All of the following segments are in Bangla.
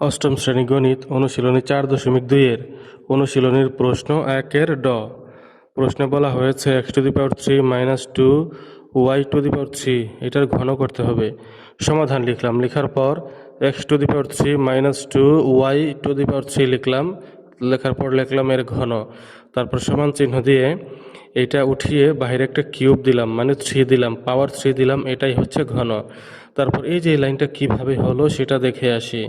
অষ্টম শ্রেণী গণিত অনুশীলনী 4.2 এর অনুশীলনীর প্রশ্ন 1-এর ড। প্রশ্নে বলা হয়েছে x⁻³ - 2 y⁻³ এটার ঘন করতে হবে। সমাধান লিখলাম, লেখার পর x⁻³ - 2 y⁻³ লিখলাম, লেখার পর লিখলাম এর ঘন, তারপর সমান চিহ্ন দিয়ে এটা উঠিয়ে বাইরে একটা কিউব দিলাম, মানে 3 দিলাম, পাওয়ার 3 দিলাম, এটাই হচ্ছে ঘন। তারপর এই যে লাইনটা কিভাবে হলো সেটা দেখে আসি।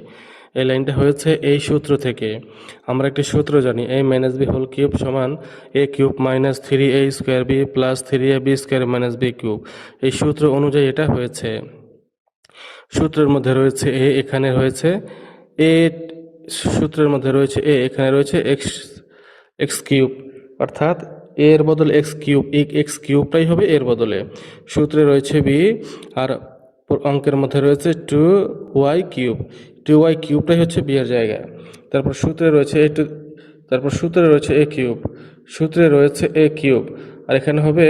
এই লাইনটা হয়েছে এই সূত্র থেকে। আমরা একটি সূত্র জানি, a - b হোল কিউব সমান a³ - 3a² b plus 3ab² - b³। এই সূত্র অনুযায়ী এটা হয়েছে। সূত্রের মধ্যে রয়েছে a, এখানে রয়েছে a, সূত্রের মধ্যে রয়েছে a, এখানে রয়েছে x³ অর্থাৎ a এর বদলে x³ এই x³ হবে এর বদলে। সূত্রে রয়েছে b আর অঙ্কের মধ্যে রয়েছে 2y³। 2y³ হচ্ছে b এর জায়গা। তারপর সূত্রে রয়েছে a³, সূত্রে রয়েছে a³ আর এখানে হবে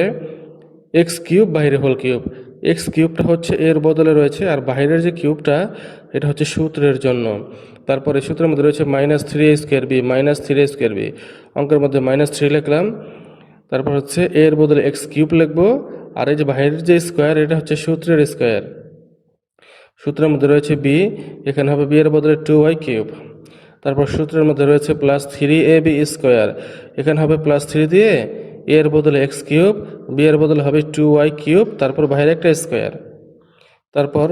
x³ বাইরে হোল কিউব। x³ হচ্ছে এর বদলে রয়েছে, আর বাইরের যে কিউবটা এটা হচ্ছে সূত্রের জন্য। তারপরে সূত্রের মধ্যে রয়েছে -3a²b, -3a²b, অঙ্কের মধ্যে -3 লিখলাম, তারপর হচ্ছে এর বদলে x³ লিখবো, আর এই যে বাইরের যে স্কোয়ার এটা হচ্ছে সূত্রের স্কোয়ার। সূত্রের মধ্যে রয়েছে b, এখানে হবে b এর বদলে 2y³। তারপর সূত্রের মধ্যে রয়েছে +3ab², এখানে হবে +3 দিয়ে এর বদলে x³, b এর বদলে হবে 2y³, তারপর বাইরে একটা স্কোয়ার। তারপর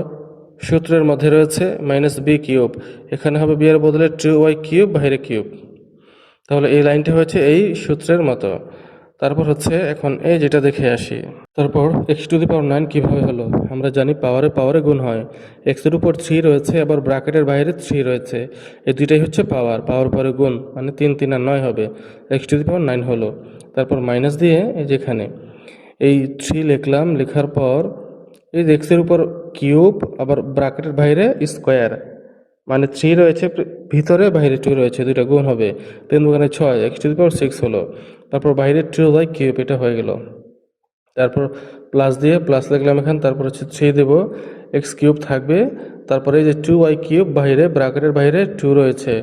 সূত্রের মধ্যে রয়েছে -b³, এখানে হবে b এর বদলে 2y³, বাইরে কিউব। তাহলে এই লাইনটা হয়েছে এই সূত্রের মতো। তারপর হচ্ছে এখন এই যেটা দেখে আসি। তারপর x⁹ কিভাবে হলো? আমরা জানি পাওয়ারে পাওয়ারে গুণ হয়। x এর উপর 3 রয়েছে, আবার ব্র্যাকেটের বাইরে 3 রয়েছে, এই দুইটাই হচ্ছে পাওয়ার, পাওয়ার পরে গুণ, মানে 3 3 আর 9 হবে, x⁹ হলো। তারপর মাইনাস দিয়ে এই যেখানে এই 3 লিখলাম, লেখার পর এই x এর উপর কিউব, আবার ব্র্যাকেটের বাইরে স্কোয়ার, মানে 3 রয়েছে ভিতরে, বাইরে 2 রয়েছে, দুইটা গুণ হবে, 3 দুগুণে 6, x⁶ হলো। তারপর বাইরে 2y³, এটা হয়ে গেল। তারপর প্লাস দিয়ে প্লাস লিখলাম এখানে, তারপর হচ্ছে 3 দেব, x³ থাকবে, তারপরে এই যে 2y³ বাইরে, ব্র্যাকেটের বাইরে 2 রয়েছে,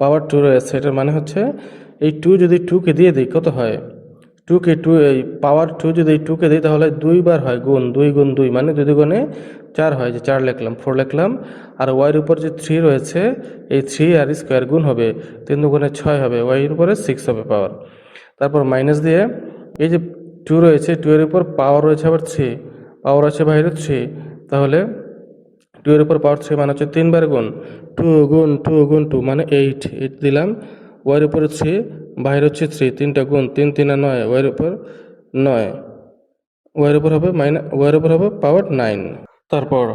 পাওয়ার 2 রয়েছে, এটার মানে হচ্ছে এই 2 যদি 2কে দিয়ে দিই কত হয়, 2কে 2, এই পাওয়ার 2 যদি এই 2কে দিই তাহলে 2 বার হয় গুণ, 2 গুণ 2 মানে 2 দুগুণে 4 হয়, যে 4 লিখলাম, 4 লিখলাম। আর ওয়াইয়ের উপর যে 3 রয়েছে, এই 3 আর স্কোয়ার গুণ হবে, 3 দুগুণে 6 হবে, ওয়াইয়ের উপরে 6 হবে পাওয়ার। তারপর মাইনাস দিয়ে এই যে 2 রয়েছে, 2 এর উপর পাওয়ার রয়েছে আবার 3, পাওয়ার আছে বাইরে 3, তাহলে 2 এর উপর পাওয়ার 3 মানে হচ্ছে 3 বার গুণ, 2 গুণ 2 গুণ 2 মানে 8 দিলাম, ওয়াইয়ের উপরে 3, বাইরে হচ্ছে 3, 3টা গুণ, 3 3 আর 9, ওয়াইয়ের উপর 9, ওয়াইয়ের উপর হবে ওয়াইয়ের উপর হবে পাওয়ার 9। তারপর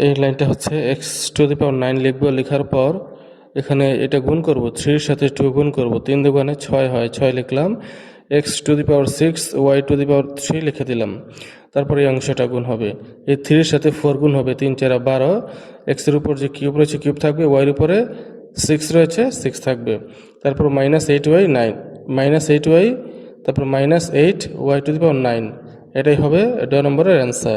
এই লাইনটা হচ্ছে x⁹ লিখবো, লেখার পর এখানে এটা গুণ করব, 3-র সাথে 2 গুণ করব, 3 দুগুণে 6 হয়, 6 লিখলাম, x⁶ y⁶ লিখে দিলাম। তারপরে এই অংশটা গুণ হবে, এই 3-র সাথে 4 গুণ হবে, 3 4 12, এক্সের উপর যে কিউব রয়েছে কিউব থাকবে, ওয়াইয়ের উপরে 6 রয়েছে 6 থাকবে। তারপর -8y, তারপর -8y⁴, এটাই হবে ড নম্বরের অ্যান্সার।